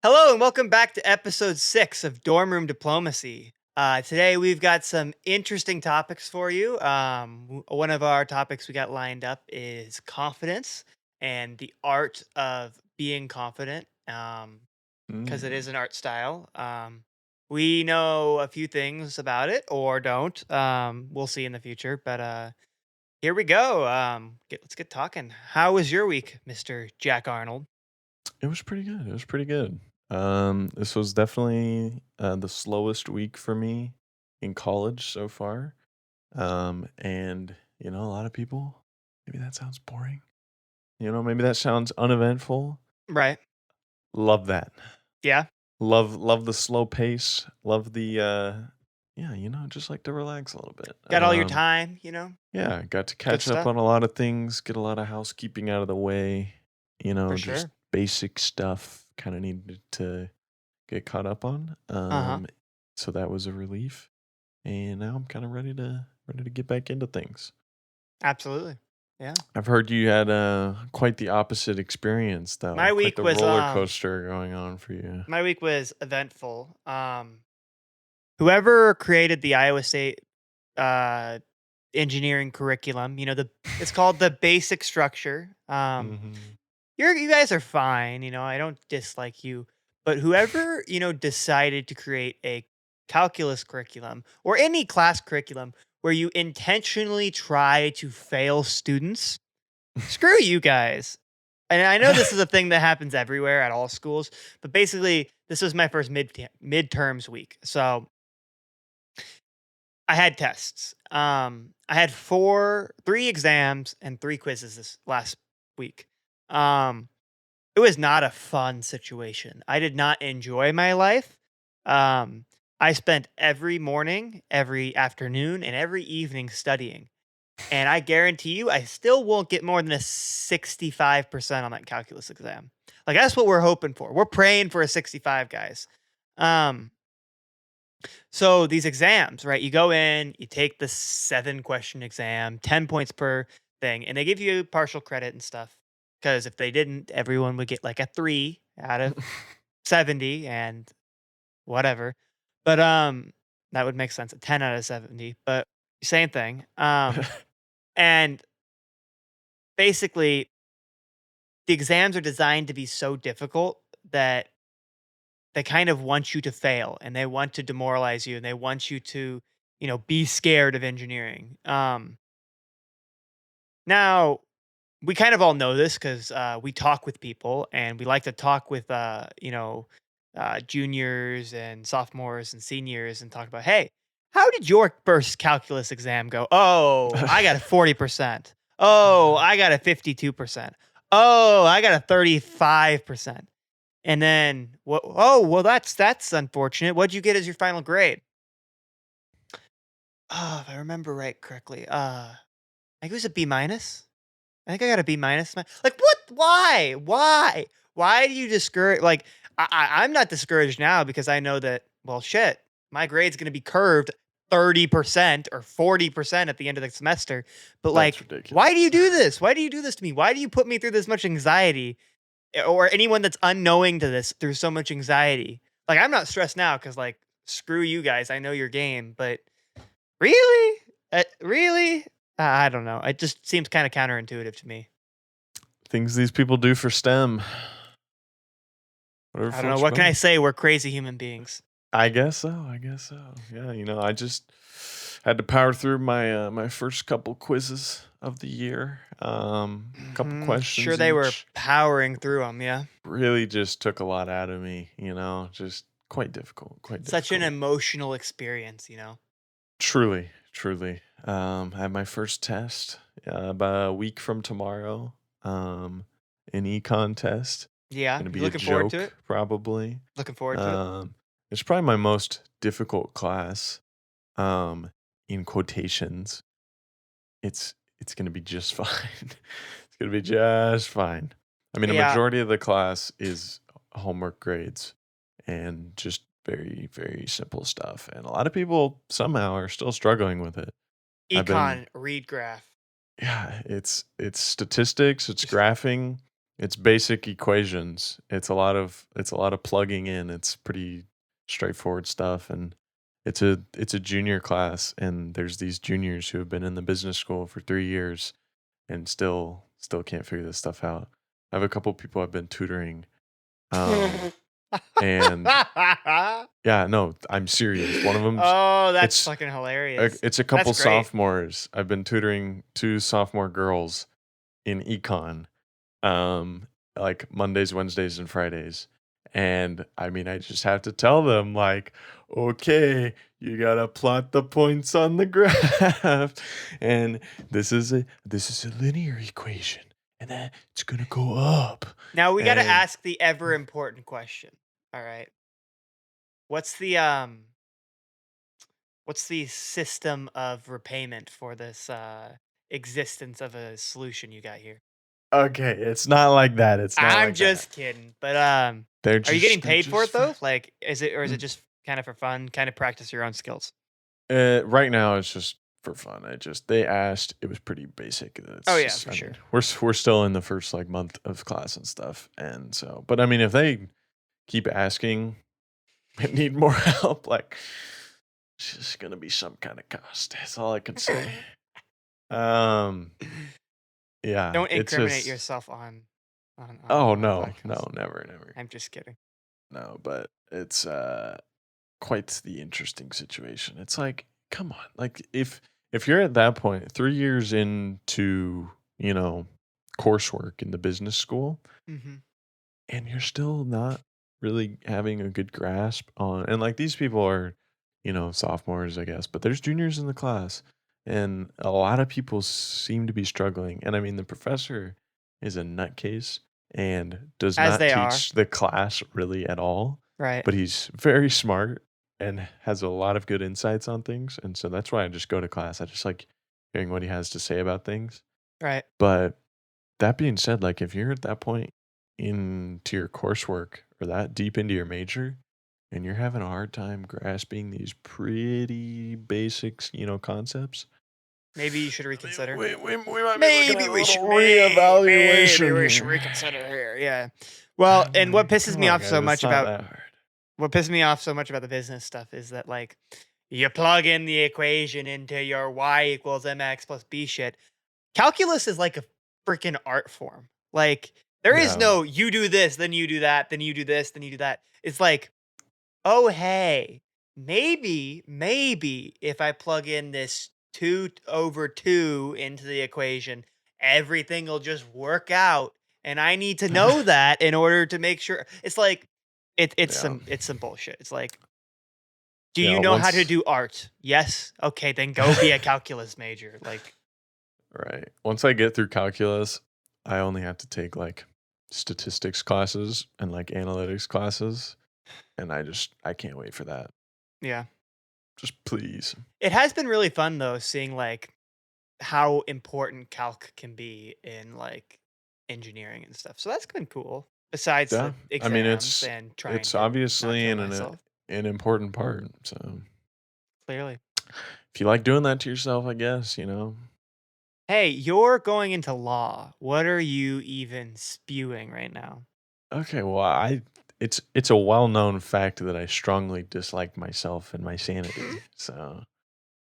Hello and welcome back to episode 6 of Dormroom Diplomacy. Today we've got some interesting topics for you. One of our topics we got lined up is confidence and the art of being confident, because it is Mm. an art style. We know a few things about it or don't. We'll see in the future, but here we go. Let's get talking. How was your week, Mr. Jack Arnold? It was pretty good. It was pretty good. This was definitely the slowest week for me in college so far. And a lot of people, maybe that sounds boring. Maybe that sounds uneventful. Right. Love that. Yeah. Love the slow pace. Love the yeah, just like to relax a little bit. Got all your time. Yeah, got to Good catch up stuff, on a lot of things, get a lot of housekeeping out of the way. for Just sure. basic stuff kind of needed to get caught up on. Uh-huh. So that was a relief, and now I'm kind of ready to get back into things. Absolutely. Yeah. I've heard you had quite the opposite experience, My though. Quite week the was roller coaster going on for you. my week was eventful. Whoever created the Iowa State uh engineering curriculum, it's called the basic structure. Hmm. You guys are fine, I don't dislike you, but whoever, decided to create a calculus curriculum or any class curriculum where you intentionally try to fail students, screw you guys. And I know this is a thing that happens everywhere at all schools, but basically, this was my first midterms week. So I had tests. I had three exams and three quizzes this last week. Um, it was not a fun situation. I did not enjoy my life. Um, I spent every morning, every afternoon, and every evening studying. And I guarantee you, I still won't get more than a 65% on that calculus exam. Like, that's what we're hoping for. We're praying for a 65, guys. Um, so these exams, right? You go in, you take the 7 question exam, 10 points per thing, and they give you partial credit and stuff. Because if they didn't, everyone would get like a 3 out of 70 and whatever. But that would make sense. A 10 out of 70, but same thing. And basically the exams are designed to be so difficult that they kind of want you to fail and they want to demoralize you and they want you to, be scared of engineering. Now we kind of all know this because we talk with people and we like to talk with, juniors and sophomores and seniors and talk about, hey, how did your first calculus exam go? Oh, I got a 40%. Oh, I got a 52%. Oh, I got a 35%. And then, oh, well, that's unfortunate. What'd you get as your final grade? Oh, if I remember right correctly, I think it was a B minus. I think I got a B minus. Like, what? Why? Why? Why do you discourage? Like, I'm not discouraged now because I know that. Well, shit, my grade's going to be curved 30% or 40% at the end of the semester. But That's like, why do ridiculous. you do this? Why do you do this to me? Why do you put me through this much anxiety? Or anyone that's unknowing to this through so much anxiety? Like, I'm not stressed now because like, screw you guys. I know your game, but really, really, I don't know. It just seems kind of counterintuitive to me. Things these people do for STEM. Whatever I don't know. floats your What can I boat. say? We're crazy human beings. I guess so. I guess so. Yeah, I just had to power through my first couple quizzes of the year. Couple Sure, questions they were each. powering through them. Yeah, Really just took a lot out of me, just quite difficult, quite such an difficult. emotional experience. Truly, truly. I had my first test about a week from tomorrow. An econ test. Yeah, Gonna you be a looking forward to joke, it? probably. Looking forward to it. Um, it's probably my most difficult class. Um, in quotations. It's gonna be just fine. It's gonna be just fine. I mean, a Yeah, majority of the class is homework grades and just very, very simple stuff. And a lot of people somehow are still struggling with it. I've been econ read graph. yeah, it's statistics, it's Just graphing, It's basic equations. It's a lot of plugging in. It's pretty straightforward stuff, and it's a junior class, and there's these juniors who have been in the business school for 3 years and still can't figure this stuff out. I have a couple people I've been tutoring, and yeah, no, I'm serious. One of them's Oh, that's it's fucking hilarious. it's a That's couple great. sophomores. I've been tutoring 2 sophomore girls in econ, um, like Mondays, Wednesdays, and Fridays. And I mean, I just have to tell them, like, okay, you gotta plot the points on the graph, and this is a linear equation, and then it's gonna go up. Now we gotta And ask the ever important question. All right. What's the what's the system of repayment for this existence of a solution you got here? okay, it's not like that. It's not I'm like that. just kidding. But They're are you getting just they're paid for just it though? Like is it mm, just kind of for fun, kind of practice your own skills? right now it's just for fun. They asked. It was pretty basic. Oh It's yeah, just for I mean sure. we're still in the first like month of class and stuff, and so but I mean if they keep asking and need more help, like it's just gonna be some kind of cost. That's all I can say. Um, yeah, Don't it's incriminate just yourself oh on the no, no, podcast. never, never, I'm just kidding. no. But it's quite the interesting situation. It's like, come on, like if you're at that point, 3 years into you know coursework in the business school, Hmm. and you're still not really having a good grasp on, and like these people are sophomores I guess, but there's juniors in the class, and a lot of people seem to be struggling, and I mean the professor is a nutcase and does As not they are, teach the class really at all, right? but he's very smart and has a lot of good insights on things, and so that's why I just go to class. I just like hearing what he has to say about things. Right. But that being said, like if you're at that point into your coursework or that deep into your major and you're having a hard time grasping these pretty basics, concepts, Maybe you should I mean, reconsider. we might be looking at a little Maybe reevaluation we should here. reconsider here. Yeah. Well, and what pisses Come me on, off so guys, it's much not about that hard. the business stuff is that like you plug in the equation into your y equals mx plus b shit. Calculus is like a freaking art form. Like there is Yeah. no you do this, then you do that, then you do this, then you do that. It's like, oh hey, maybe if I plug in this 2/2 into the equation, everything will just work out. And I need to know that in order to make sure. It's like Yeah. it's some bullshit. It's like, do Yeah. you know how to Once do art? Yes. Okay, then go be a calculus major. Like, Right. Once I get through calculus, I only have to take like statistics classes and like analytics classes. And I can't wait for that. yeah. Just please. It has been really fun though, seeing like how important calc can be in like engineering and stuff. So that's been cool. Besides Yeah. the I mean exams and trying it's to not obviously kill myself, an important part. So clearly. if you like doing that to yourself, I guess. Hey, you're going into law. What are you even spewing right now? Okay, well it's a well known fact that I strongly dislike myself and my sanity. So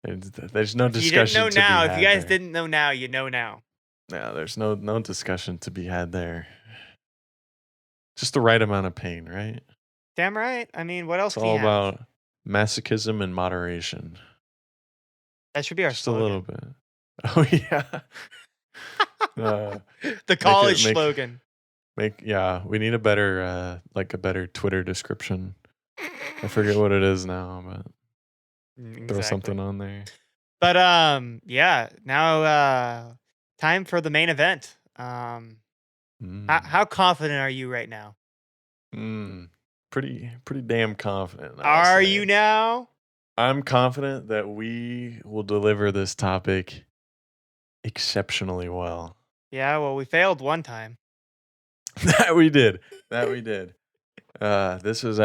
there's no If you didn't discussion know to be now, if you had guys there. didn't know now, you know now. Yeah, there's no discussion to be had there. Just the right amount of pain, right? Damn right. I mean, what else It's can you all have? about masochism and moderation. That should be our Just a little slogan. bit. Oh yeah. Uh, The make it college slogan. yeah, we need a better like a better Twitter description. I forget what it is now, but throw Exactly. something on there. But yeah, now time for the main event. How Mm. confident are you right now? Mm. Pretty damn confident, I'll Are you say. now? I'm confident that we will deliver this topic exceptionally well. Yeah, well, we failed one time. That we did. That we did. This is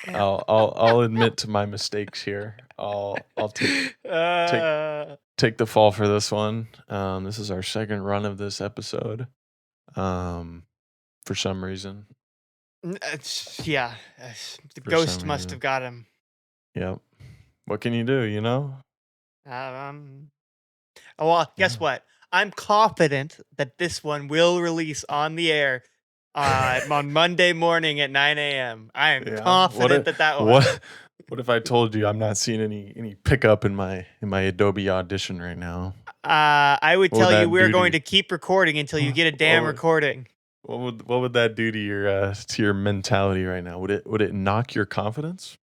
I'll admit to my mistakes here. I'll take uh, take the fall for this one. This is our second run of this episode. um, for some reason. Yeah, the For some ghost must reason. have got him. Yep. What can you do, you know? Um, oh, well, guess Yeah. what? I'm confident that this one will release on the air on Monday morning at 9 a.m. I am Yeah. confident that that one. What what if I told you I'm not seeing any pickup in my Adobe Audition right now? I would What would tell you that we're do to going you? to keep recording until you What get a damn would recording. what would that do to your mentality right now? Would it knock your confidence,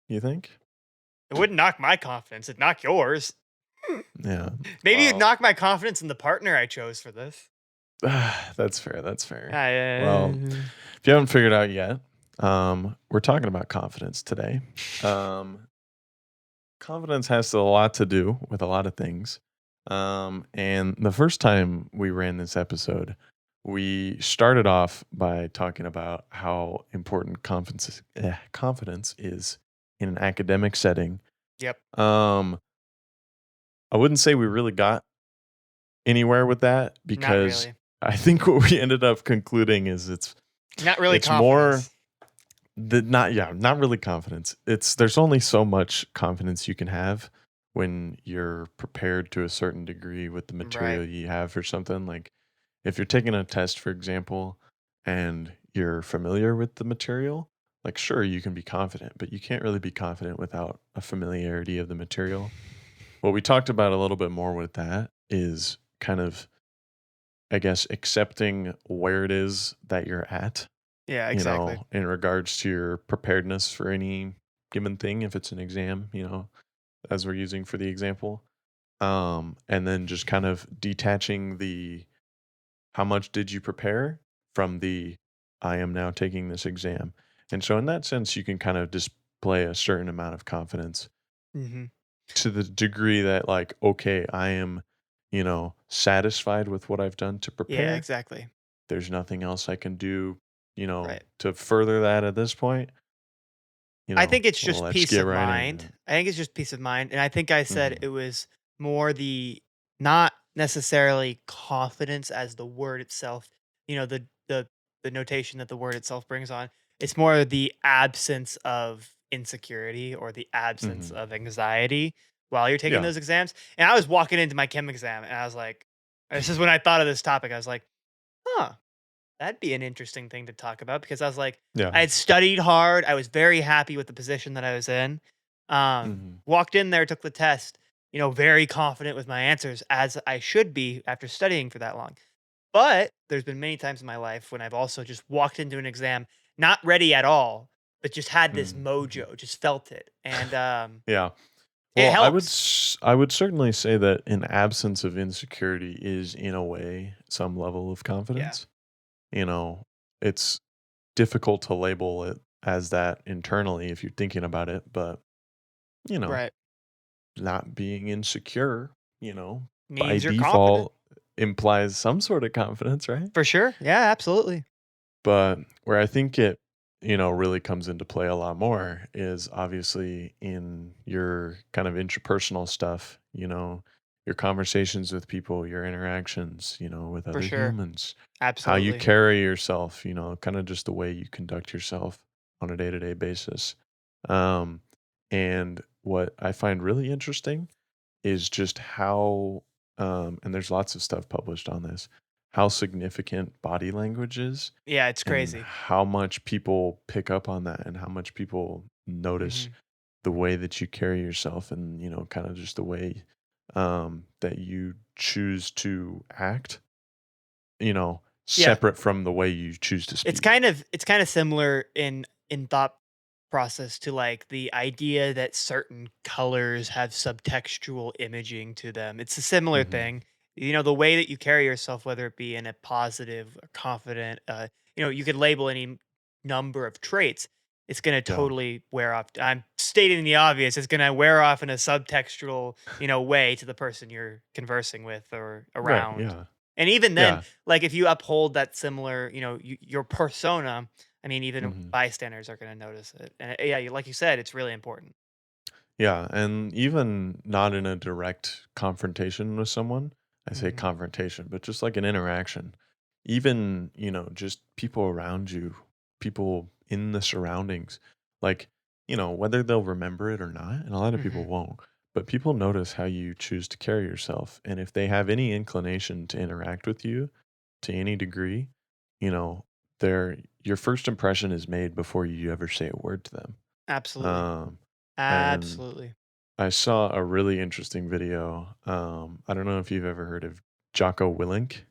you think? It wouldn't knock my confidence, it'd knock yours. Yeah. Maybe it'd Well, knock my confidence in the partner I chose for this. that's fair. That's fair. Well, Uh, if you haven't figured out yet, we're talking about confidence today. Confidence has a lot to do with a lot of things. And the first time we ran this episode, we started off by talking about how important confidence is in an academic setting. yep, Um, I wouldn't say we really got anywhere with that not because really. I think what we ended up concluding is Not really it's more confidence. not really confidence. It's there's only so much confidence you can have when you're prepared to a certain degree with the Right. material you have or something. Like if you're taking a test, for example, and you're familiar with the material, like sure you can be confident, but you can't really be confident without a familiarity of the material. What we talked about a little bit more with that is kind of, I guess, accepting where it is that you're at, Yeah, you exactly. know, in regards to your preparedness for any given thing, if it's an exam, you know, as we're using for the example. And then just kind of detaching the how much did you prepare from the I am now taking this exam. And so in that sense, you can kind of display a certain amount of confidence Mhm. to the degree that like, okay, I am, you know, satisfied with what I've done to Yeah, prepare. exactly. There's nothing else I can do, you know, Right. to further that at this point. You I know, think it's just let's peace get of right mind. into it. I think it's just peace of mind, and I think I said Mhm. it was more the not necessarily confidence as the word itself, you know, the notation that the word itself brings on. It's more the absence of insecurity or the absence Mhm. of anxiety while you're taking Yeah. those exams. And I was walking into my chem exam and I was like, this is when I thought of this topic. I was like, huh, that'd be an interesting thing to talk about because I was like, Yeah. I had studied hard. I was very happy with the position that I was in. Mhm. Walked in there, took the test, you know, very confident with my answers as I should be after studying for that long. But there's been many times in my life when I've also just walked into an exam not ready at all, but just had this Mhm. Mhm. mojo, just felt it. And Yeah. it Well, helps. I would certainly say that an absence of insecurity is in a way some level of Yeah. confidence. You know, it's difficult to label it as that internally if you're thinking about it, but you know, Right. not being insecure, you know, by Means you're confident. default implies some sort of confidence, right? For sure. Yeah, absolutely. But where I think it, you know, really comes into play a lot more is obviously in your kind of interpersonal stuff, you know, your conversations with people, your interactions, you know, with For other sure. humans, how you Absolutely. carry yourself, you know, kind of just the way you conduct yourself on a day-to-day basis. Um, and what I find really interesting is just how and there's lots of stuff published on this, how significant body language is Yeah, it's and crazy. how much people pick up on that and how much people notice Mhm. the way that you carry yourself and, you know, kind of just the way that you choose to act, you know, Yeah. separate from the way you choose to speak. It's kind of similar in thought process to like the idea that certain colors have subtextual imaging to them. It's a similar Hmm. thing. You know, the way that you carry yourself, whether it be in a positive or confident, you know, you could label any number of traits. It's going to Yeah. totally wear off. I'm stating the obvious. It's going to wear off in a subtextual, you know, way to the person you're conversing with or Right. around. Yeah. And even then, Yeah. like if you uphold that similar, you know, your persona, I mean, even Hmm. bystanders are going to notice it. And yeah, like you said, it's really important. Yeah, and even not in a direct confrontation with someone, I say Hmm. confrontation, but just like an interaction. even, just people around you, people in the surroundings, like, whether they'll remember it or not, and a lot of people Mhm. won't, but people notice how you choose to carry yourself. And if they have any inclination to interact with you to any degree, you know, your first impression is made before you ever say a word to them. Absolutely. Um, and Absolutely. I saw a really interesting video. I don't know if you've ever heard of Jocko Willink.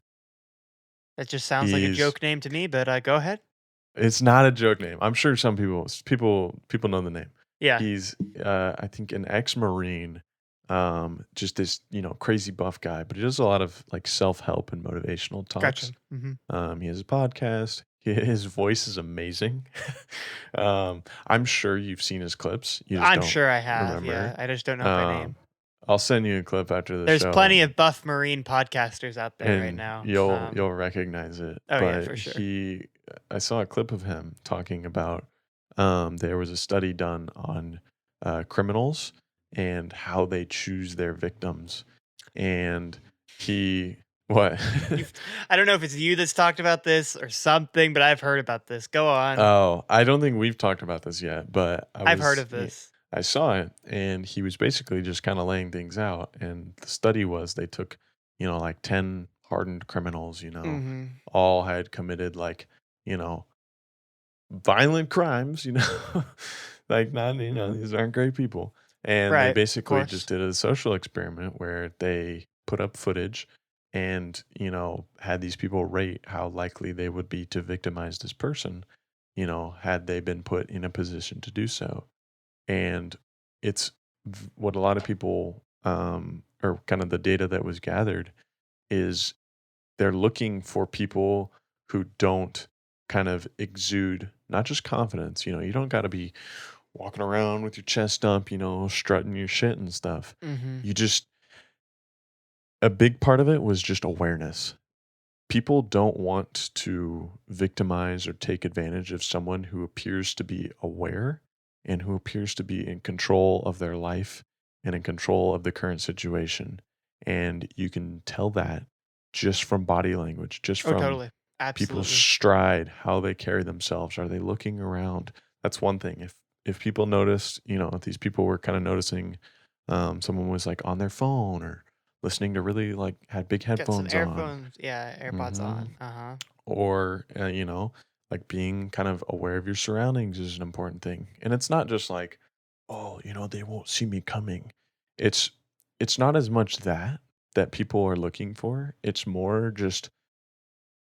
That just sounds like a He's joke name to me, but, go ahead. It's not a joke name. I'm sure some people know the name. Yeah, He's, I think an ex-Marine, just this, crazy buff guy, but he does a lot of like self-help and motivational talks. gotcha. Mhm. He has a podcast. His voice is amazing. I'm sure you've seen his clips. You just I'm don't sure I have, remember. yeah, I just don't know it by Um, name. I'll send you a clip after the There's show, plenty and of buff Marine podcasters out there right and now, you'll recognize it. oh, yeah, But for sure. I saw a clip of him talking about, there was a study done on criminals and how they choose their victims, and he what? You've I don't know if it's you that's talked about this or something, but I've heard about this. Go on. Oh, I don't think we've talked about this yet, but I've heard of this. I saw it, and he was basically just kind of laying things out. And the study was they took, like 10 hardened criminals, Mhm. all had committed like, you know, violent crimes, like not, these aren't great people. And they Right, of basically just course. did a social experiment where they put up footage and, had these people rate how likely they would be to victimize this person, had they been put in a position to do so. And it's what a lot of people, or kind of the data that was gathered is they're looking for people who don't kind of exude not just confidence. You don't got to be walking around with your chest up, strutting your shit and stuff. Mhm. You just, a big part of it was just awareness. People don't want to victimize or take advantage of someone who appears to be aware and who appears to be in control of their life and in control of the current situation. And you can tell that just from body language, just Oh, from totally. people's Absolutely. stride, how they carry themselves. Are they looking around? That's one thing. If people noticed, if these people were kind of noticing, someone was like on their phone or listening to really like had big Got some headphones on. earphones, yeah, AirPods Mhm. on, uh-huh. Or, like being kind of aware of your surroundings is an important thing. And it's not just like, oh, they won't see me coming. It's it's not as much that people are looking for. It's more just,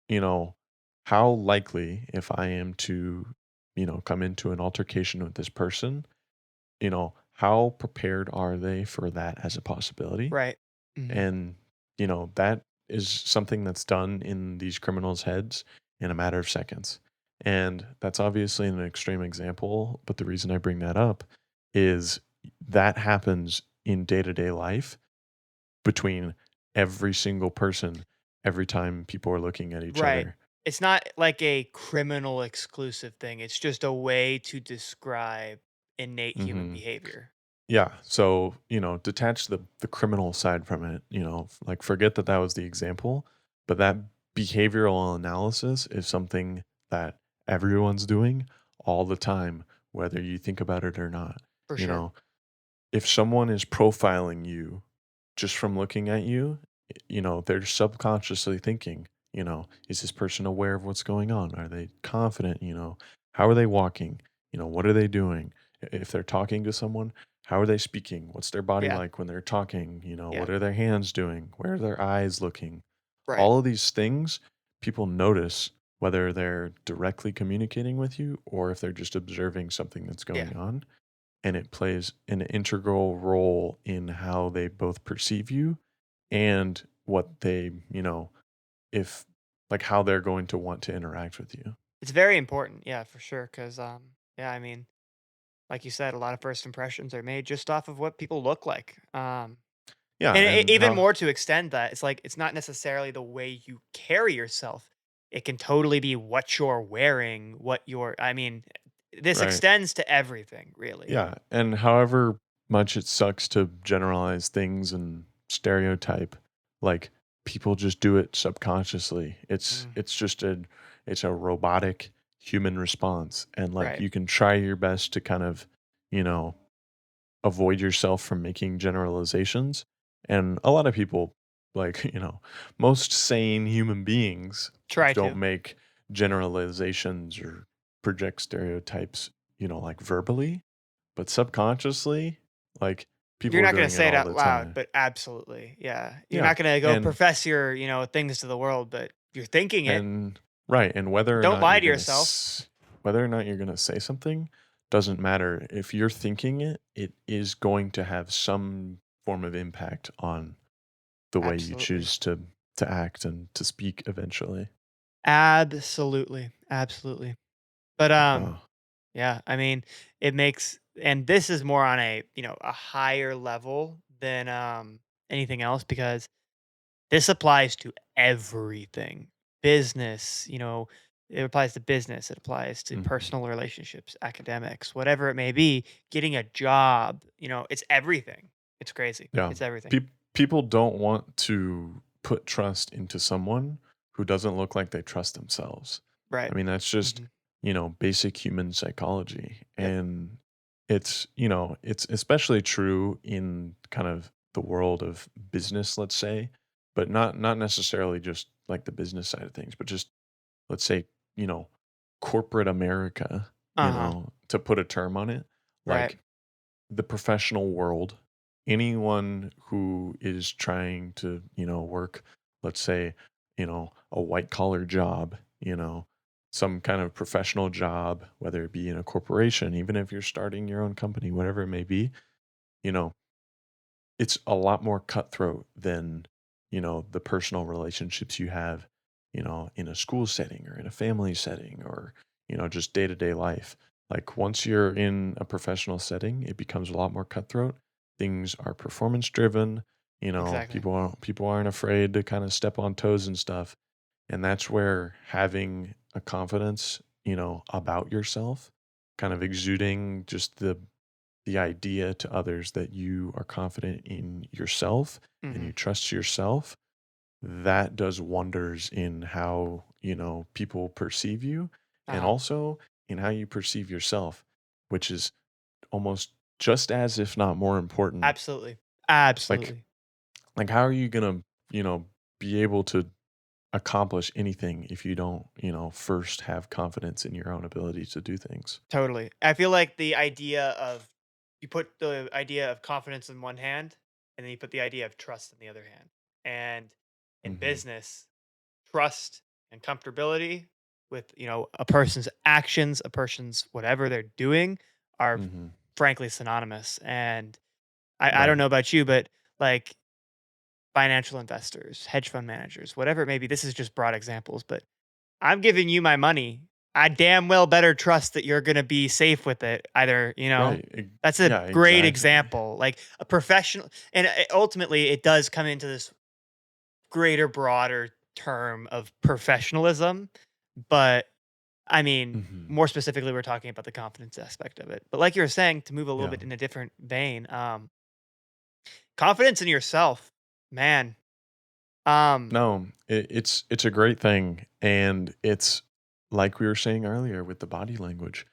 you know, how likely if I am to, come into an altercation with this person, how prepared are they for that as a possibility? Right. Mhm. And, that is something that's done in these criminals' heads in a matter of seconds. And that's obviously an extreme example, but the reason I bring that up is that happens in day-to-day life between every single person every time people are looking at each Right. other. It's not like a criminal exclusive thing, it's just a way to describe innate human Mhm. behavior. Yeah. So, detach the criminal side from it, like forget that that was the example, but that behavioral analysis is something that everyone's doing all the time, whether you think about it or not. For You sure. know, if someone is profiling you just from looking at you, they're subconsciously thinking, is this person aware of what's going on? Are they confident? How are they walking? What are they doing? If they're talking to someone, how are they speaking? What's their body Yeah. like when they're talking? Yeah. What are their hands doing? Where are their eyes looking? Right. All of these things people notice whether they're directly communicating with you or if they're just observing something that's Yeah. going on, and it plays an integral role in how they both perceive you and what they, if like how they're going to want to interact with you. It's very important, yeah, for sure. Because yeah, I mean, like you said, a lot of first impressions are made just off of what people look like, Yeah, and and even how more to extend that, it's like, it's not necessarily the way you carry yourself, it can totally be what you're wearing, what you're I mean, this right. extends to everything, really. Yeah, and however much it sucks to generalize things and stereotype, like people just do it subconsciously. Mm, It's just it's a robotic human response, and like right. you can try your best to kind of, you know, avoid yourself from making generalizations. And a lot of people, like, most sane human beings Try don't to. make generalizations or project stereotypes, like verbally, but subconsciously, like You're people are not gonna doing it say it all out the loud, time. but absolutely, yeah. You're Yeah. not gonna go And profess your, things to the world, but you're thinking it. and right, and whether or Don't not lie you're to going to yourself. whether or not you're going to say something doesn't matter. If you're thinking it, it is going to have some form of impact on the way you Absolutely. choose to act and to speak eventually. Absolutely, absolutely. But, Oh. yeah, I mean, it makes and this is more on a, a higher level than, anything else because this applies to everything. Business, it applies to business, it applies to Mhm. personal relationships, academics, whatever it may be, getting a job, it's everything. It's crazy. Yeah. It's everything. People don't want to put trust into someone who doesn't look like they trust themselves. Right. I mean, that's just, Mhm. basic human psychology. Yep. And it's especially true in kind of the world of business, let's say, but not necessarily just like the business side of things, but just let's say, you know, corporate America, Uh-huh. to put a term on it, Right. like the professional world, anyone who is trying to, work, let's say, a white collar job, some kind of professional job, whether it be in a corporation, even if you're starting your own company, whatever it may be, you know, it's a lot more cutthroat than, the personal relationships you have, in a school setting or in a family setting or, just day to day life. Like once you're in a professional setting, it becomes a lot more cutthroat. Things are performance driven. Exactly. People aren't afraid to kind of step on toes and stuff. And that's where having a confidence, about yourself, kind of exuding just the idea to others that you are confident in yourself and you Mhm. trust yourself, that does wonders in how, people perceive you and Uh-huh. also in how you perceive yourself, which is almost just as if not more important. Absolutely. Like Absolutely. how are you going to, be able to accomplish anything if you don't, first have confidence in your own ability to do things? Totally. I feel like the idea of you put the idea of confidence in one hand, and then you put the idea of trust in the other hand. And in Mhm. business, trust and comfortability with, a person's actions, a person's whatever they're doing are Mhm. frankly synonymous. And I don't Right. know about you, but like financial investors, hedge fund managers, whatever it may be, this is just broad examples, but I'm giving you my money. I damn well better trust that you're gonna be safe with it. Either, Right. that's a Yeah, great exactly. example. Like a professional, and ultimately, it does come into this greater, broader term of professionalism. But I mean, Mhm. more specifically, we're talking about the confidence aspect of it. But like you were saying, to move a little Yeah. bit in a different vein, confidence in yourself, man. Um, No, it's a great thing, and it's like we were saying earlier with the body language.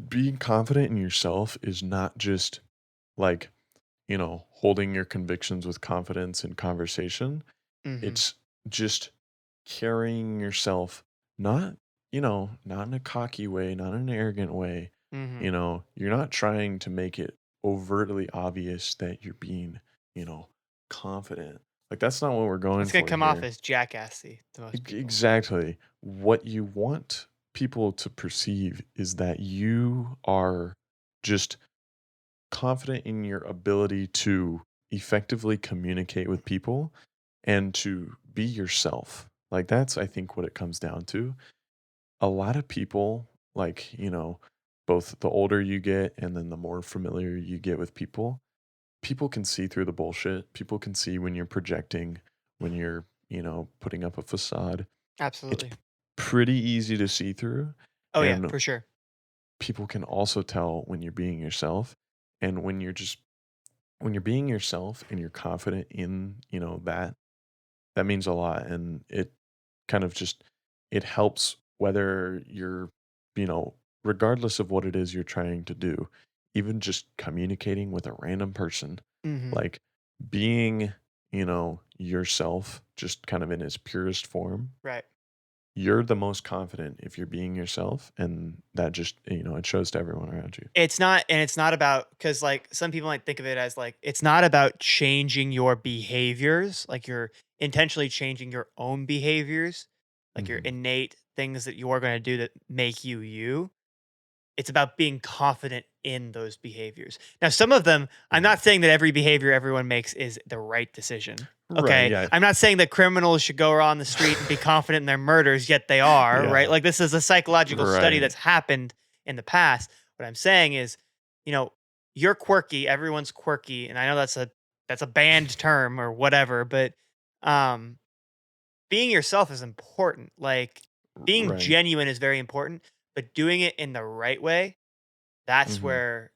Being confident in yourself is not just like, holding your convictions with confidence in conversation. mhm, It's just carrying yourself not, not in a cocky way, not in an arrogant way. mhm. You're not trying to make it overtly obvious that you're being, you know, confident. Like that's not what we're going It's gonna for come off here. as jackassy to most people. Exactly. What you want people to perceive is that you are just confident in your ability to effectively communicate with people and to be yourself. Like that's I think what it comes down to. A lot of people like, both the older you get and then the more familiar you get with people, people can see through the bullshit. People can see when you're projecting, when you're, putting up a facade. It's Absolutely. pretty easy to see through, Oh yeah, and for sure. people can also tell when you're being yourself, and when you're being yourself and you're confident in, that, that means a lot, and it kind of just it helps whether you're, you know, regardless of what it is you're trying to do, even just communicating with a random person, Mhm. like being, yourself just kind of in its purest form. Right. You're the most confident if you're being yourself, and that just, it shows to everyone around you. It's not about because like some people might think of it as like it's not about changing your behaviors, like you're intentionally changing your own behaviors, like your Mhm. innate things that you're going to do that make you you. It's about being confident in those behaviors. Now, some of them, I'm not Mhm. saying that every behavior everyone makes is the right decision. Right, Okay. yeah. I'm not saying that criminals should go around the street and be confident in their murders, yet they are, right? Yeah. Like this is a psychological study Right. that's happened in the past. What I'm saying is, you know, you're quirky, everyone's quirky, and I know that's a banned term or whatever, but um being yourself is important. Like being Right. genuine is very important, but doing it in the right way, that's Mhm. where,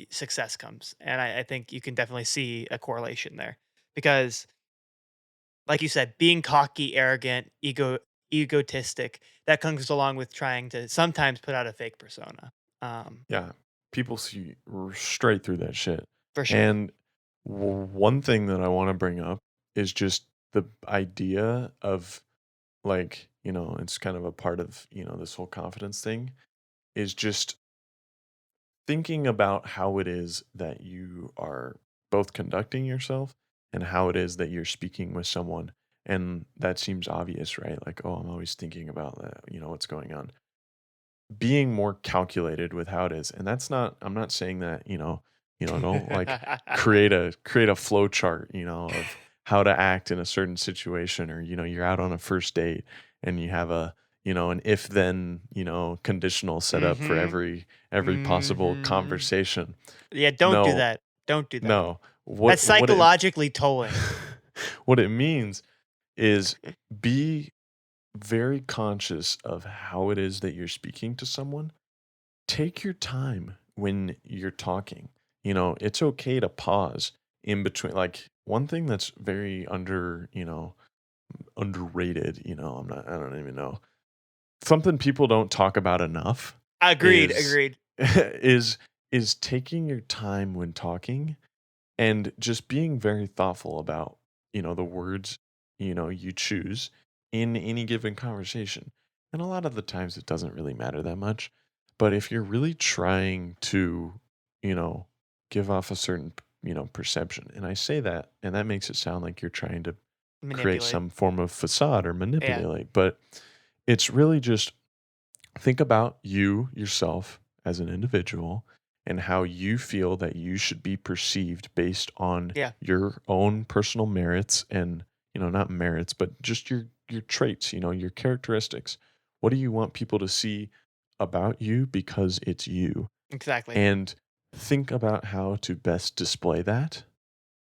success comes. And I think you can definitely see a correlation there because, like you said, being cocky, arrogant, egotistic, that comes along with trying to sometimes put out a fake persona. Yeah. People see straight through that shit. For sure. And one thing that I want to bring up is just the idea of, like, it's kind of a part of, this whole confidence thing, is just thinking about how it is that you are both conducting yourself and how it is that you're speaking with someone. And that seems obvious, right? Like, oh, I'm always thinking about that, what's going on. Being more calculated with how it is. And that's not, I'm not saying that, don't like create a flow chart, of how to act in a certain situation, or, you're out on a first date and you have a, an if then, conditional set up for Mhm. every possible Mhm. conversation. Yeah, don't do No, that. Don't do that. no. That's What it psychologically tolling. what it means is be very conscious of how it is that you're speaking to someone. Take your time when you're talking. It's okay to pause in between. Like, one thing that's very underrated, I don't even know. Something people don't talk about enough Agreed, is agreed. is is taking your time when talking, and just being very thoughtful about, the words, you choose in any given conversation. And a lot of the times it doesn't really matter that much. But if you're really trying to, you know, give off a certain, perception, and I say that, and that makes it sound like you're trying to create Manipulate. some form of facade or Yeah, manipulate, but it's really just think about you yourself as an individual and how you feel that you should be perceived based on yeah, your own personal merits and, not merits, but just your traits, your characteristics. What do you want people to see about you because it's you? exactly. And think about how to best display that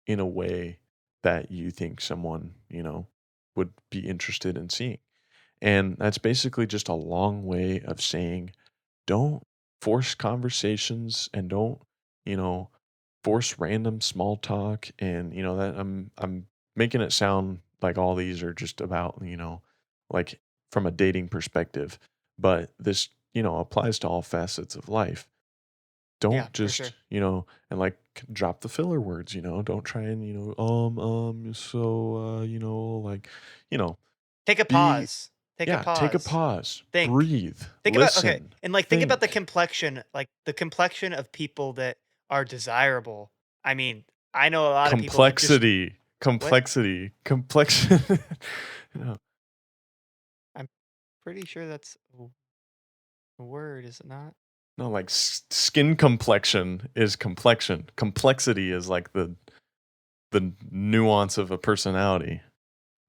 in a way that you think someone, would be interested in seeing. And that's basically just a long way of saying, don't force conversations, and don't, you know, force random small talk. And, that I'm making it sound like all these are just about, like, from a dating perspective, but this, applies to all facets of life. Yeah, Don't for just, sure. and like drop the filler words, don't try and, so like, you know, Take a be pause. Take a yeah, take a pause. pause, Think. breathe, Think about okay, listen, and like think about the think. complexion, like the complexion of people that are desirable. I mean, I know a lot of people that just Complexity, what? complexity, complexion. No, I'm pretty sure that's a word, is it not? no, like skin complexion is complexion. Complexity is like the nuance of a personality.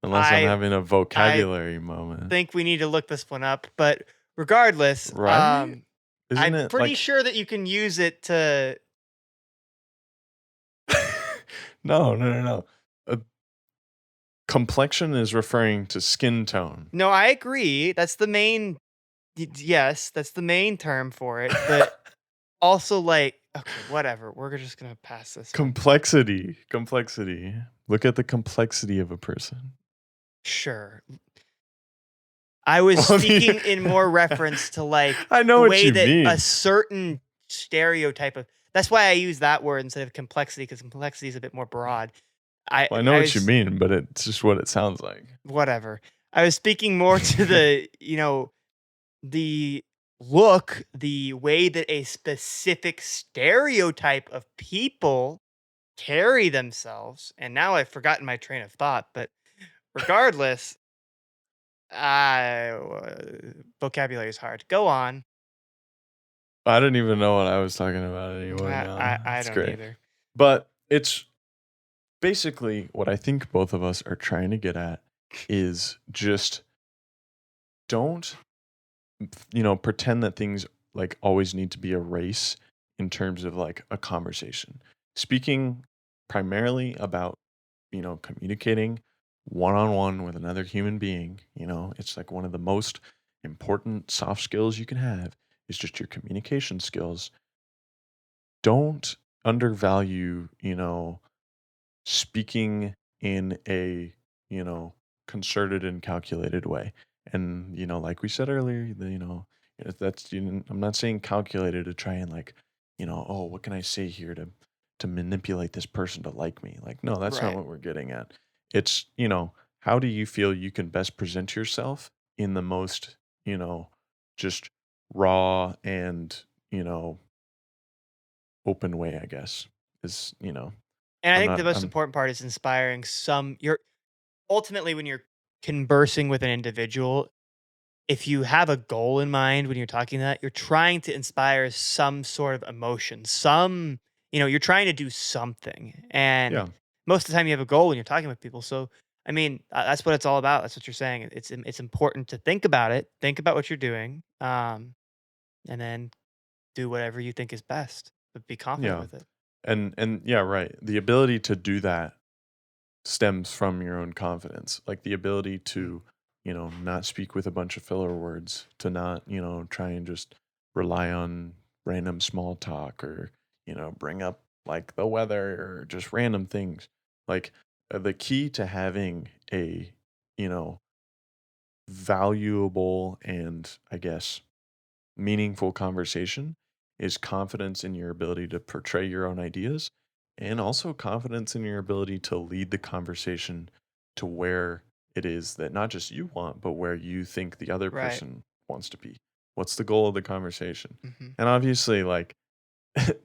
Unless I'm I having a I vocabulary moment, think we need to look this one up, but regardless, right? Isn't I'm it pretty like sure that you can use it to no, no, no, no. Complexion is referring to skin tone. No, I agree. That's the main yes, that's the main term for it, but also like okay, whatever. We're just going to pass this one. Complexity, complexity. Look at the complexity of a person. Sure. I was Well, I mean, speaking in more reference to, like, I know the what way you that a mean. certain stereotype of that's why I use that word instead of complexity, because complexity is a bit more broad. Well, I know I what you was mean, but it's just what it sounds like. whatever. I was speaking more to the, the the way that a specific stereotype of people carry themselves, and now I've forgotten my train of thought, but regardless, vocabulary is hard. Go on. I didn't even know what I was talking about anymore now. I It's don't great. either. But it's basically what I think both of us are trying to get at is just don't pretend that things like always need to be a race in terms of like a conversation. Speaking primarily about, communicating one on one with another human being, it's like one of the most important soft skills you can have is just your communication skills. Don't undervalue, speaking in a, you know, concerted and calculated way. And, like we said earlier, that's, I'm not saying calculated to try and like, oh, what can I say here to manipulate this person to like me? Like, no, that's not Right. what we're getting at. It's, how do you feel you can best present yourself in the most, you know, just raw and, you know, open way, I guess. Is, And I I'm think not the most I'm important part is inspiring some you're ultimately when you're conversing with an individual, if you have a goal in mind when you're talking that, you're trying to inspire some sort of emotion, you're trying to do something. And yeah. most of the time you have a goal when you're talking with people. So, I mean, that's what it's all about. That's what you're saying. It's important to think about it, think about what you're doing, and then do whatever you think is best, but be confident Yeah. with it. And yeah, right. The ability to do that stems from your own confidence. Like the ability Mm, to, not speak with a bunch of filler words, to not, try and just rely on random small talk or, bring up like the weather or just random things. Like the key to having a, you know, valuable and I guess meaningful conversation is confidence in your ability to portray your own ideas and also confidence in your ability to lead the conversation to where it is that not just you want, but where you think the other right. person wants to be. What's the goal of the conversation? Hmm. And obviously, like,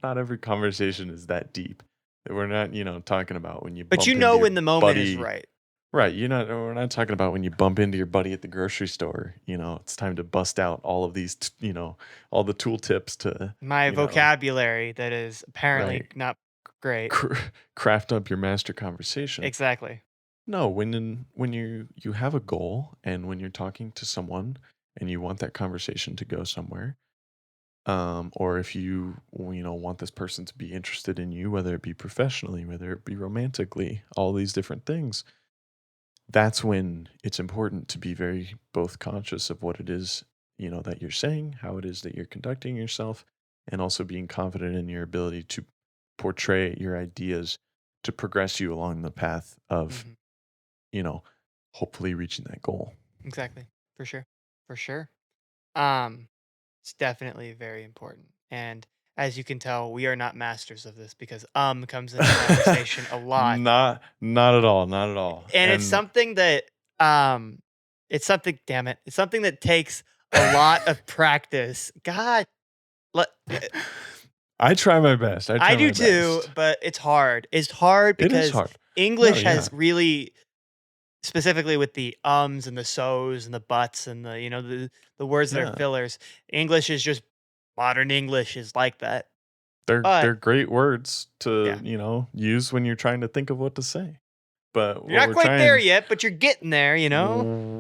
not every conversation is that deep. We're not, talking about when you But bump into your when the moment is buddy. right. Right, we're not talking about when you bump into your buddy at the grocery store, it's time to bust out all of these, all the tool tips to, My you know, vocabulary that is apparently right, not great. cr- craft up your master conversation. Exactly. No, when you have a goal and when you're talking to someone and you want that conversation to go somewhere, or if you want this person to be interested in you, whether it be professionally, whether it be romantically, all these different things, that's when it's important to be very both conscious of what it is, that you're saying, how it is that you're conducting yourself, and also being confident in your ability to portray your ideas to progress you along the path of, Mhm. you know, hopefully reaching that goal. Exactly. For sure. For sure. Um, it's definitely very important. And as you can tell, we are not masters of this because comes into conversation a lot. Not at all, not at all. And And um it's something damn it. It's something that takes a lot of practice. God, le- eh, I try my best. I I try do my too, best. but it's hard. It's hard It is because hard. No, English yeah. has really specifically with the ums and the so's and the buts and the words that are Yeah. fillers. English is just modern English is like that. They're But great words to, yeah, use when you're trying to think of what to say. But you're not quite there yet, but you're getting there.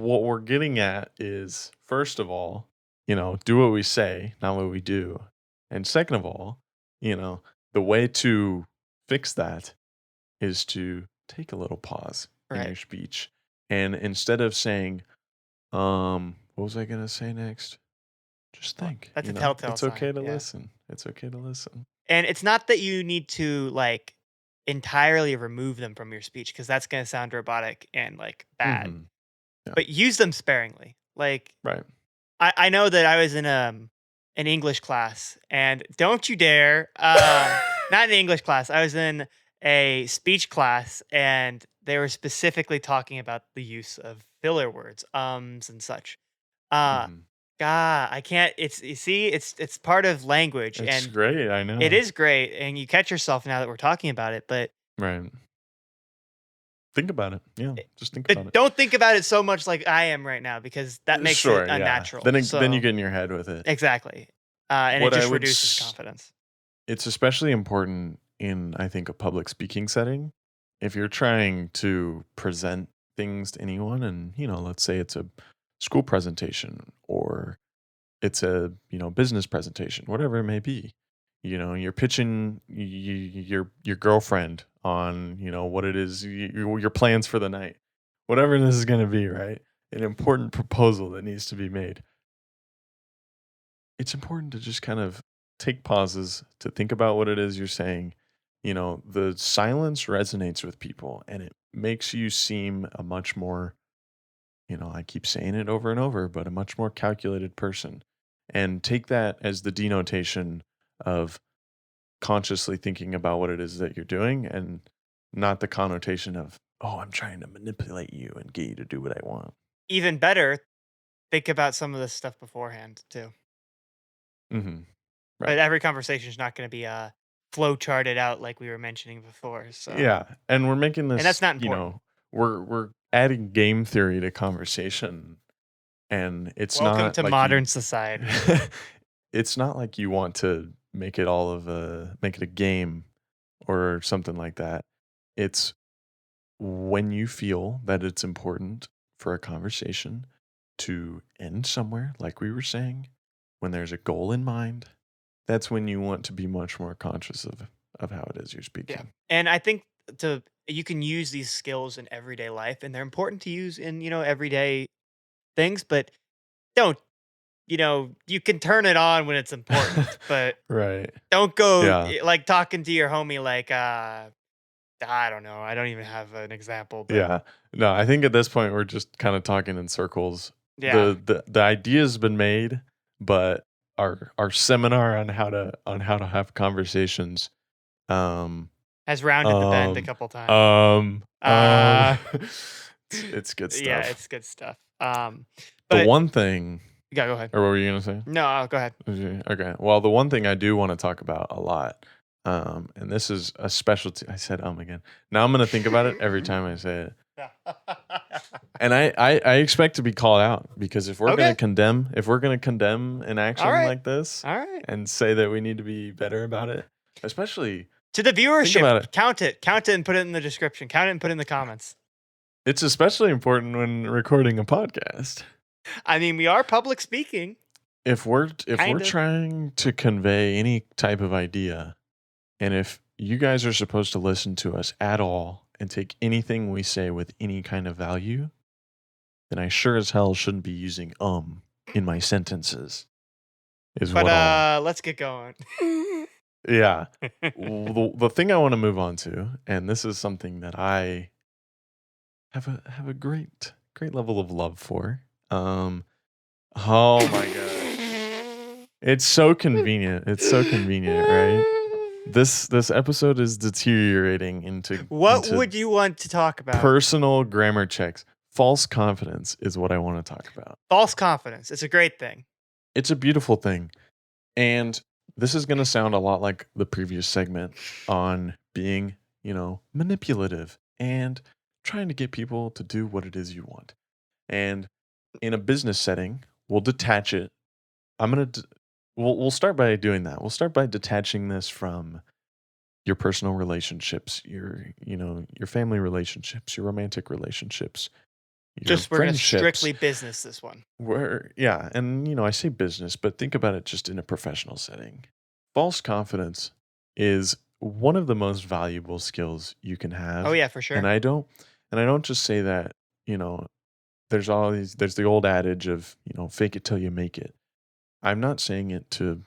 what we're getting at is first of all, do what we say, not what we do. And second of all, you know, the way to fix that is to take a little pause in Right. your speech. And instead of saying, what was I gonna say next? Just Well, think, that's a telltale it's okay sign. to Yeah. listen. It's okay to listen. And it's not that you need to like entirely remove them from your speech because that's going to sound robotic and like bad. Mhm. Yeah. But use them sparingly. Like Right. I know that I was in an English class, and don't you dare not an English class. I was in a speech class, and they were specifically talking about the use of filler words, and such. Uh Mhm. God, I can't. It's you see, it's part of language, It's and great, I it know. is great. And you catch yourself now that we're talking about it, but Right. Think about it. Yeah, it, just think but about it. don't think about it so much like I am right now because that makes it Sure, yeah. unnatural. Then you So get in your head with it. exactly, and it What I just would reduces s confidence. It's especially important in, I think, a public speaking setting. If you're trying to present things to anyone and, let's say it's a school presentation or it's a, business presentation, whatever it may be. You're pitching your girlfriend on, what it is, your plans for the night. Whatever this is going to be, right? An important proposal that needs to be made. It's important to just kind of take pauses to think about what it is you're saying. The silence resonates with people and it makes you seem a much more, I keep saying it over and over, but a much more calculated person. And take that as the denotation of consciously thinking about what it is that you're doing and not the connotation of, oh, I'm trying to manipulate you and get you to do what I want. Even better, think about some of this stuff beforehand too. Hmm. But Right. every conversation is not going to be flow charted out like we were mentioning before. So, Yeah, and we're making and that's this, not important. we're adding game theory to conversation, and it's Welcome not to like modern you society. it's not like you want to make it a game or something like that. It's when you feel that it's important for a conversation to end somewhere, like we were saying, when there's a goal in mind, that's when you want to be much more conscious of how it is you're Yeah, speaking. and I think to you can use these skills in everyday life, and they're important to use in everyday things. But don't you can turn it on when it's important, but Right. don't go Yeah. like talking to your homie like I don't know. I don't even have an example, but Yeah. No, I think at this point we're just kind of talking in circles. yeah, The idea's been made, but our seminar on how to have conversations um has rounded the bend a um couple times. um um Uh it's good yeah, stuff. it's good stuff. The But one thing, yeah, go ahead. or what were you going to say? No, go ahead. Okay. Well, the one thing I do want to talk about a lot, and this is a specialty. I said again. Now I'm going to think about it every time I say it. And I expect to be called out because Okay. if we're gonna condemn an All action right. like this All right. and say that we need to be better about it, especially To the think viewership, about it. count it and put it in the description. Count it and put it in the comments. It's especially important when recording a podcast. I mean, we are public speaking, If we're kind of. trying to convey any type of idea, and if you guys are supposed to listen to us at all and take anything we say with any kind of value, then I sure as hell shouldn't be using in my sentences. Is But what I'll let's get going. Yeah. The thing I wanna move on to, and this is something that I have a great level of love for. Oh my gosh. It's so convenient, right? This episode is deteriorating What into would you want to talk about? personal grammar checks. False confidence is what I wanna talk about. False confidence. It's a great thing. It's a beautiful thing. And this is going to sound a lot like the previous segment on being, manipulative and trying to get people to do what it is you want. And in a business setting, we'll detach it. I'm going to we'll start by doing that. We'll start by detaching this from your personal relationships, your family relationships, your romantic relationships, your Just we're gonna friendships. strictly business this one. Where yeah, and I say business, but think about it just in a professional setting. False confidence is one of the most valuable skills you can Oh have. yeah, for And sure. I don't just say that, you know, there's the old adage of, fake it till you make it. I'm not saying it to,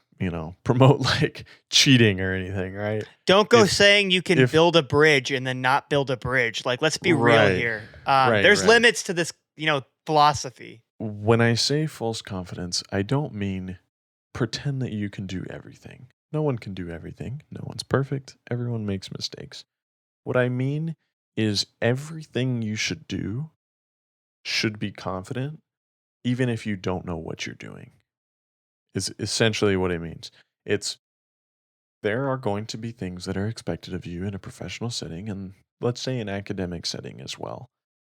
promote like cheating or anything, right? Don't go If saying you can if build a bridge and then not build a bridge. Like, let's be real right, here. right, There's right. limits to this, philosophy. When I say false confidence, I don't mean pretend that you can do everything. No one can do everything. No one's perfect. Everyone makes mistakes. What I mean is everything you should do should be confident, even if you don't know what you're doing, is essentially what it means. It's there are going to be things that are expected of you in a professional setting and let's say an academic setting as well.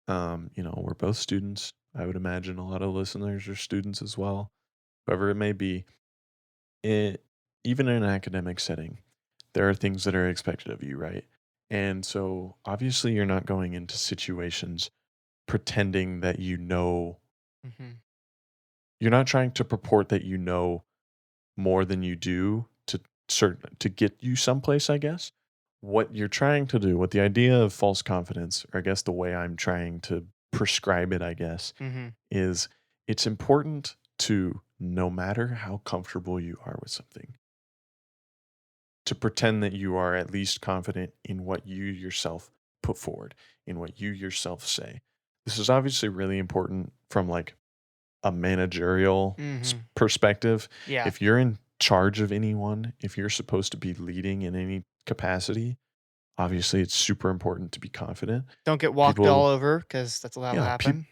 We're both students. I would imagine a lot of listeners are students as well, whoever it may be. It, even in an academic setting, there are things that are expected of you, right? And so obviously you're not going into situations pretending that Mhm. you're not trying to purport that you know more than you do to get you someplace, I guess. What you're trying to do, what the idea of false confidence, or I guess the way I'm trying to prescribe it, I guess, Mhm. is it's important to no matter how comfortable you are with something, to pretend that you are at least confident in what you yourself put forward, in what you yourself say. This is obviously really important from like a managerial Mhm. perspective. Yeah. If you're in charge of anyone, if you're supposed to be leading in any capacity, obviously it's super important to be confident. Don't get walked all People, over because that's allowed to yeah, happen.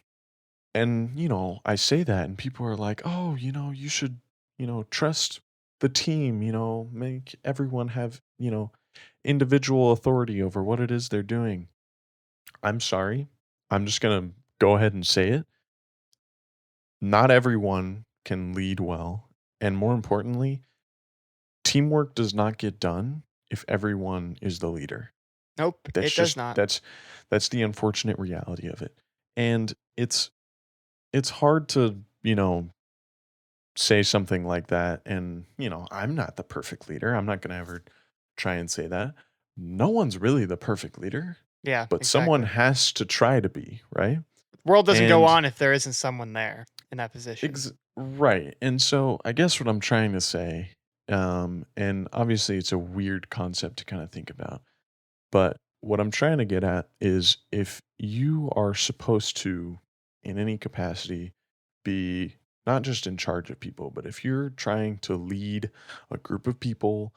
and I say that, and people are like, "Oh, you should, trust the team. Make everyone have, individual authority over what it is they're doing." I'm sorry, I'm just gonna go ahead and say it. Not everyone can lead well, and more importantly, teamwork does not get done if everyone is the leader. Nope, That's it does just not. that's the unfortunate reality of it. And it's hard to, say something like that and, I'm not the perfect leader. I'm not going to ever try and say that. No one's really the perfect leader, Yeah, but someone exactly. has to try to be, right? World doesn't go And on if there isn't someone there in that position. right. And so I guess what I'm trying to say, and obviously it's a weird concept to kind of think about, but what I'm trying to get at is if you are supposed to, in any capacity, be not just in charge of people, but if you're trying to lead a group of people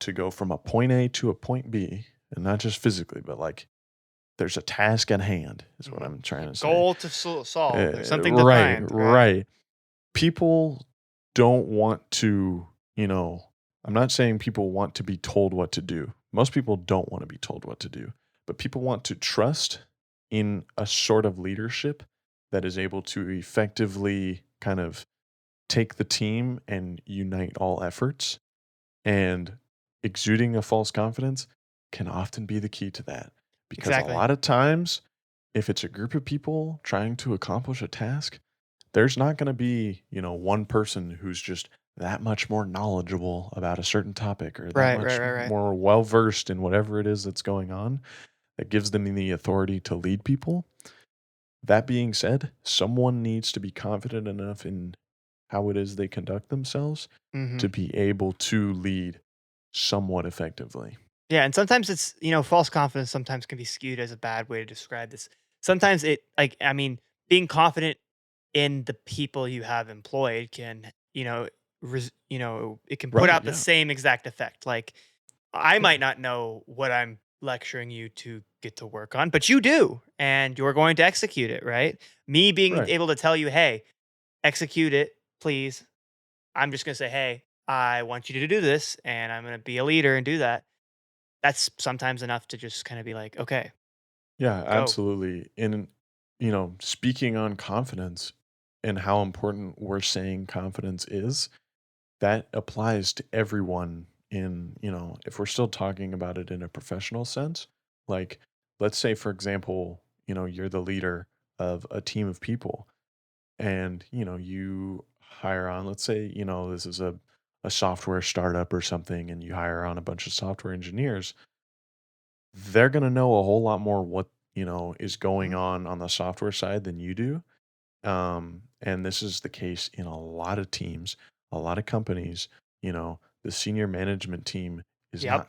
to go from a point A to a point B, and not just physically, but like there's a task at hand, is what Mhm. I'm A trying to say. goal to solve. There's something Right, defined, right? right. People don't want to, you know, I'm not saying people want to be told what to do. Most people don't want to be told what to do, but people want to trust in a sort of leadership that is able to effectively kind of take the team and unite all efforts. And exuding a false confidence can often be the key to that. Because a Exactly. lot of times, if it's a group of people trying to accomplish a task, there's not going to be, one person who's just that much more knowledgeable about a certain topic or that Right, right, much right, right. more well versed in whatever it is that's going on that gives them the authority to lead people. That being said, someone needs to be confident enough in how it is they conduct themselves to Mhm. be able to lead somewhat effectively. Yeah, and sometimes it's, false confidence sometimes can be skewed as a bad way to describe this. Sometimes being confident in the people you have employed can, it can put Right, out the yeah. same exact effect. Like, I Yeah. might not know what I'm lecturing you to get to work on, but you do, and you're going to execute it, right? Me being Right. able to tell you, "Hey, execute it, please." I'm just going to say, "Hey, I want you to do this, and I'm going to be a leader and do that." That's sometimes enough to just kinda be like, "Okay, Yeah, go." absolutely. And speaking on confidence and how important we're saying confidence is, that applies to everyone in, if we're still talking about it in a professional sense, like let's say for example, you're the leader of a team of people and, you hire on, let's say, this is a software startup or something and you hire on a bunch of software engineers, they're going to know a whole lot more what, is going Mhm. on the software side than you do. And this is the case in a lot of teams, a lot of companies. the senior management team is Yep.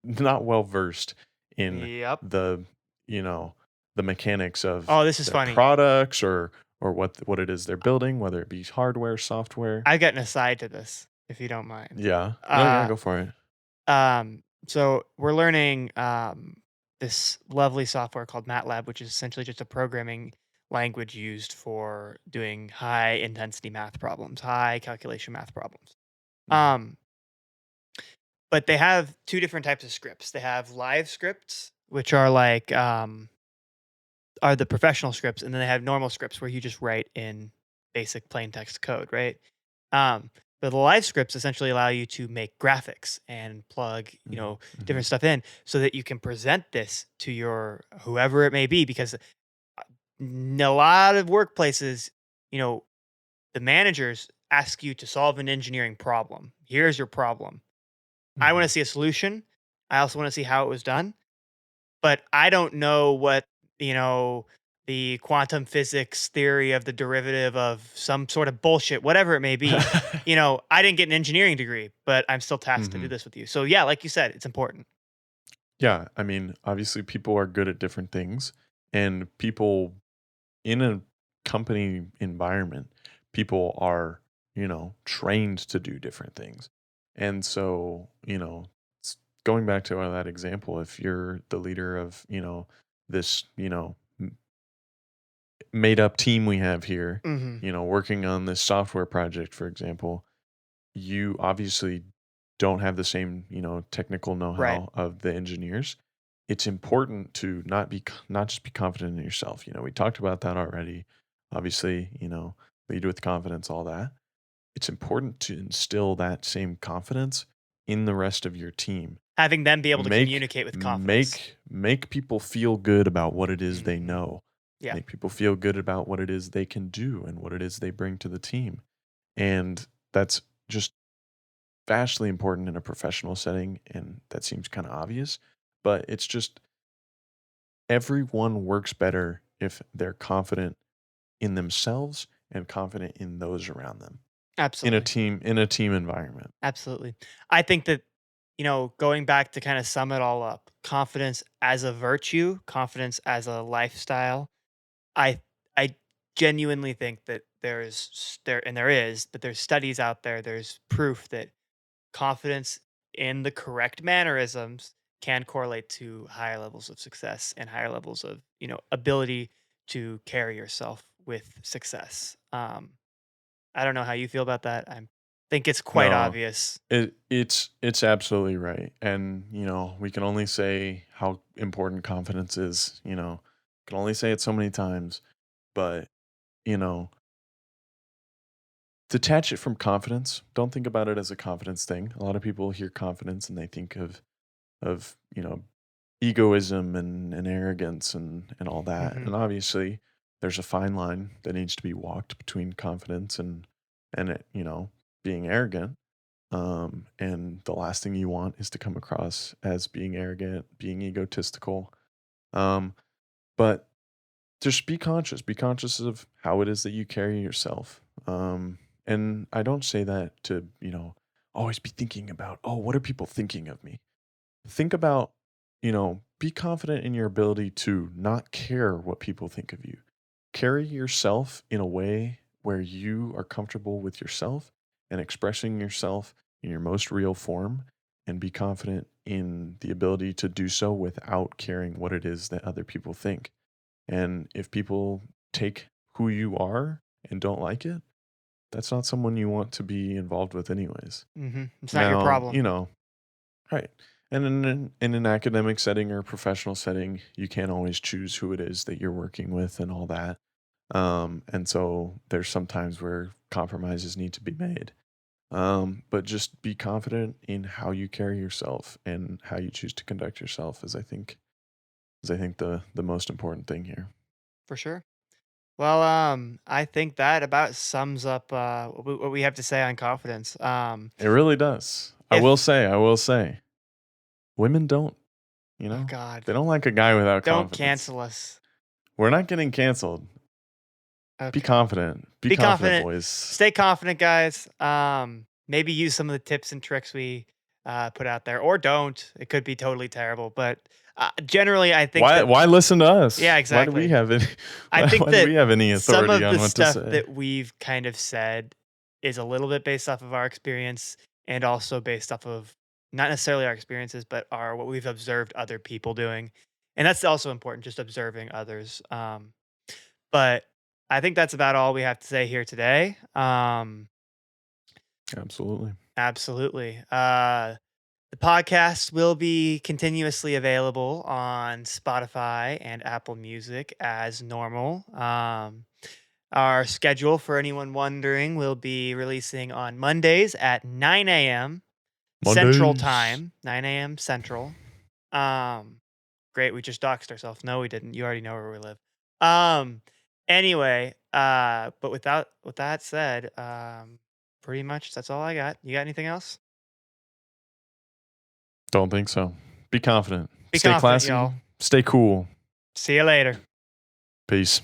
not well versed in Yep. the, you know, the mechanics of Oh, this is their funny. products or what it is they're building, whether it be hardware, software. I got an aside to this, if you don't mind. Yeah. No, yeah, Uh, go for it. so we're learning this lovely software called MATLAB, which is essentially just a programming language used for doing high intensity math problems, high calculation math problems. Mhm. Um, but they have two different types of scripts. They have live scripts, which are like are the professional scripts, and then they have normal scripts where you just write in basic plain text code, right? Um, but the live scripts essentially allow you to make graphics and plug, Mhm. different Mhm. stuff in so that you can present this to your whoever it may be. Because a lot of workplaces, you know, the managers ask you to solve an engineering problem. Here's your problem. I want to Mhm. see a solution. I also want to see how it was done, but I don't know what, you know, the quantum physics theory of the derivative of some sort of bullshit, whatever it may be. I didn't get an engineering degree, but I'm still tasked to do Mhm. this with you. So yeah, like you said, it's important. Yeah, I mean, obviously people are good at different things, and people in a company environment, people are, trained to do different things. And so, going back to that example, if you're the leader of, this, made up team we have here, Mhm. working on this software project, for example, you obviously don't have the same, technical Right. know-how of the engineers. It's important to not just be confident in yourself. We talked about that already. Obviously, lead with confidence, all that. It's important to instill that same confidence in the rest of your team. Having them be able to Make communicate with confidence. make people feel good about what it is they Mhm. know. Yeah, Make people feel good about what it is they can do and what it is they bring to the team. And that's just vastly important in a professional setting, and that seems kind of obvious, but it's just everyone works better if they're confident in themselves and confident in those around them absolutely. in a team environment. Absolutely. I think that, going back to kind of sum it all up, confidence as a virtue, confidence as a lifestyle, I I genuinely think that there is, but there's studies out there, there's proof that confidence in the correct mannerisms can correlate to higher levels of success and higher levels of, ability to carry yourself with success. I don't know how you feel about that. I think it's quite No, obvious. it's absolutely right, and we can only say how important confidence is. Can only say it so many times, but you know detach it from confidence. Don't think about it as a confidence thing. A lot of people hear confidence and they think of egoism and arrogance and all that. Mhm. And obviously, there's a fine line that needs to be walked between confidence and being arrogant. And the last thing you want is to come across as being arrogant, being egotistical. Um, but just be conscious. Be conscious of how it is that you carry yourself. And I don't say that to always be thinking about, oh, what are people thinking of me? Think about, be confident in your ability to not care what people think of you. Carry yourself in a way where you are comfortable with yourself and expressing yourself in your most real form, and be confident in the ability to do so without caring what it is that other people think. And if people take who you are and don't like it, that's not someone you want to be involved with anyways. Mhm. It's not your Now, problem. right. And in an academic setting or professional setting, you can't always choose who it is that you're working with and all that. And so there's some times where compromises need to be made. But just be confident in how you carry yourself and how you choose to conduct yourself is I think the most important thing here. For sure. Well, I think that about sums up what we have to say on confidence. It really does. If I will say, women don't, Oh God, they don't like a guy without don't confidence. cancel us. We're not getting canceled. Be Okay. confident. Be Be confident, confident. boys. Stay confident, guys. maybe use some of the tips and tricks we put out there, or don't. It could be totally terrible, but generally, I think that Why listen to yeah, us? Why do we exactly. have any I think why do that we have any some authority of the on what to stuff say? that we've kind of said is a little bit based off of our experience and also based off of not necessarily our experiences, but our what we've observed other people doing. And that's also important, just observing others. But I think that's about all we have to say here today. Absolutely. Absolutely. The podcast will be continuously available on Spotify and Apple Music as normal. Our schedule, for anyone wondering, will be releasing on Mondays at 9 a.m. Central Mondays. Time, 9 a.m. Central. Um, Great, we just doxed ourselves. No, we didn't. You already know where we live. Um, anyway, but with that said, pretty much that's all I got. You got anything else? Don't think so. Be confident. Be Stay confident, classy. y'all. Stay cool. See you later. Peace.